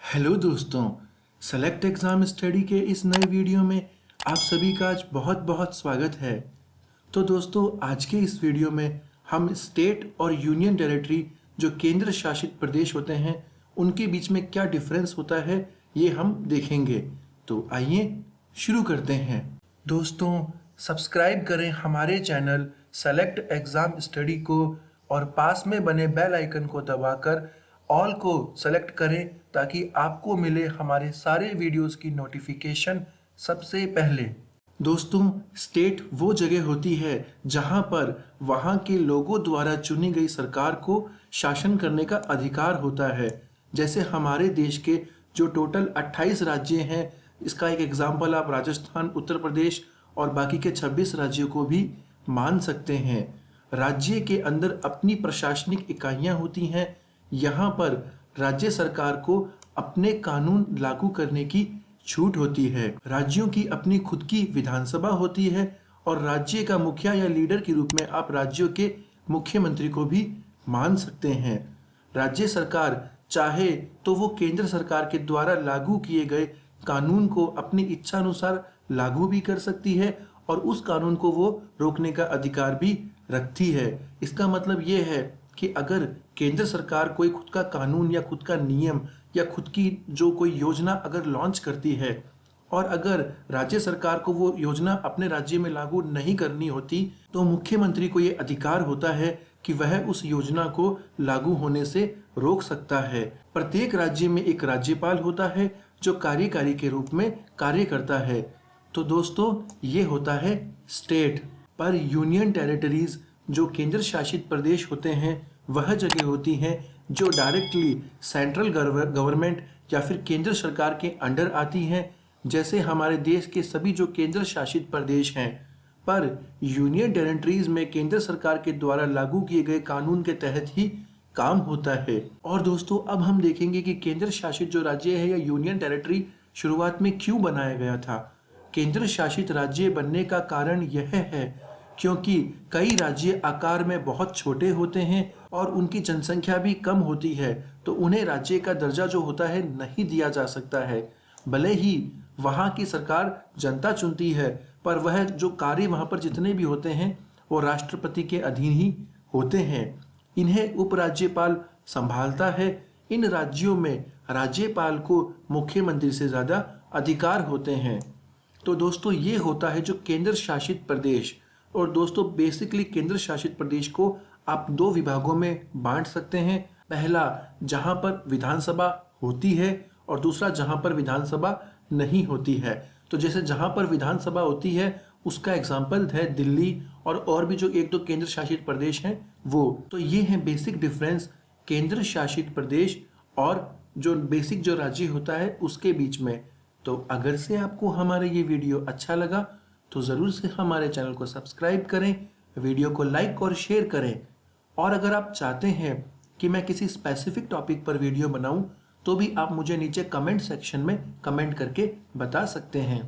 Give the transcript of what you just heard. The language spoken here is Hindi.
हेलो दोस्तों, सेलेक्ट एग्ज़ाम स्टडी के इस नए वीडियो में आप सभी का आज बहुत बहुत स्वागत है। तो दोस्तों, आज के इस वीडियो में हम स्टेट और यूनियन टेरिटरी जो केंद्र शासित प्रदेश होते हैं उनके बीच में क्या डिफरेंस होता है ये हम देखेंगे। तो आइए शुरू करते हैं। दोस्तों, सब्सक्राइब करें हमारे चैनल सेलेक्ट एग्ज़ाम स्टडी को और पास में बने बेल आइकन को दबाकर ऑल को सेलेक्ट करें ताकि आपको मिले हमारे सारे वीडियोस की नोटिफिकेशन सबसे पहले। दोस्तों, स्टेट वो जगह होती है जहां पर वहां के लोगों द्वारा चुनी गई सरकार को शासन करने का अधिकार होता है। जैसे हमारे देश के जो टोटल 28 राज्य हैं, इसका एक एग्जाम्पल आप राजस्थान, उत्तर प्रदेश और बाकी के 26 राज्यों को भी मान सकते हैं। राज्य के अंदर अपनी प्रशासनिक इकाइयां होती हैं। यहाँ पर राज्य सरकार को अपने कानून लागू करने की छूट होती है। राज्यों की अपनी खुद की विधानसभा होती है और राज्य का मुखिया या लीडर के रूप में आप राज्यों के मुख्यमंत्री को भी मान सकते हैं। राज्य सरकार चाहे तो वो केंद्र सरकार के द्वारा लागू किए गए कानून को अपनी इच्छा अनुसार लागू भी कर सकती है और उस कानून को वो रोकने का अधिकार भी रखती है। इसका मतलब ये है कि अगर केंद्र सरकार कोई खुद का कानून या खुद का नियम या खुद की जो कोई योजना अगर लॉन्च करती है और अगर राज्य सरकार को वो योजना अपने राज्य में लागू नहीं करनी होती तो मुख्यमंत्री को ये अधिकार होता है कि वह उस योजना को लागू होने से रोक सकता है। प्रत्येक राज्य में एक राज्यपाल होता है जो कार्यकारी के रूप में कार्य करता है। तो दोस्तों, ये होता है स्टेट। पर यूनियन टेरिटरीज जो केंद्र शासित प्रदेश होते हैं वह जगह होती हैं जो डायरेक्टली सेंट्रल गवर्नमेंट या फिर केंद्र सरकार के अंडर आती हैं, जैसे हमारे देश के सभी जो केंद्र शासित प्रदेश हैं। पर यूनियन टेरिटरीज में केंद्र सरकार के द्वारा लागू किए गए कानून के तहत ही काम होता है। और दोस्तों, अब हम देखेंगे कि केंद्र शासित जो राज्य है या यूनियन टेरिटरी शुरुआत में क्यों बनाया गया था। केंद्र शासित राज्य बनने का कारण यह है क्योंकि कई राज्य आकार में बहुत छोटे होते हैं और उनकी जनसंख्या भी कम होती है, तो उन्हें राज्य का दर्जा जो होता है नहीं दिया जा सकता है। भले ही वहाँ की सरकार जनता चुनती है, पर वह जो कार्य वहाँ पर जितने भी होते हैं वो राष्ट्रपति के अधीन ही होते हैं। इन्हें उपराज्यपाल संभालता है। इन राज्यों में राज्यपाल को मुख्यमंत्री से ज़्यादा अधिकार होते हैं। तो दोस्तों, ये होता है जो केंद्र शासित प्रदेश। और दोस्तों, बेसिकली केंद्र शासित प्रदेश को आप दो विभागों में बांट सकते हैं। पहला जहां पर विधानसभा होती है और दूसरा जहां पर विधानसभा नहीं होती है। तो जैसे जहां पर विधानसभा होती है उसका एग्जाम्पल है दिल्ली और भी जो एक दो केंद्र शासित प्रदेश हैं वो। तो ये है बेसिक डिफरेंस केंद्र शासित प्रदेश और जो बेसिक जो राज्य होता है उसके बीच में। तो अगर से आपको हमारा ये वीडियो अच्छा लगा तो ज़रूर से हमारे चैनल को सब्सक्राइब करें, वीडियो को लाइक और शेयर करें। और अगर आप चाहते हैं कि मैं किसी स्पेसिफिक टॉपिक पर वीडियो बनाऊं तो भी आप मुझे नीचे कमेंट सेक्शन में कमेंट करके बता सकते हैं।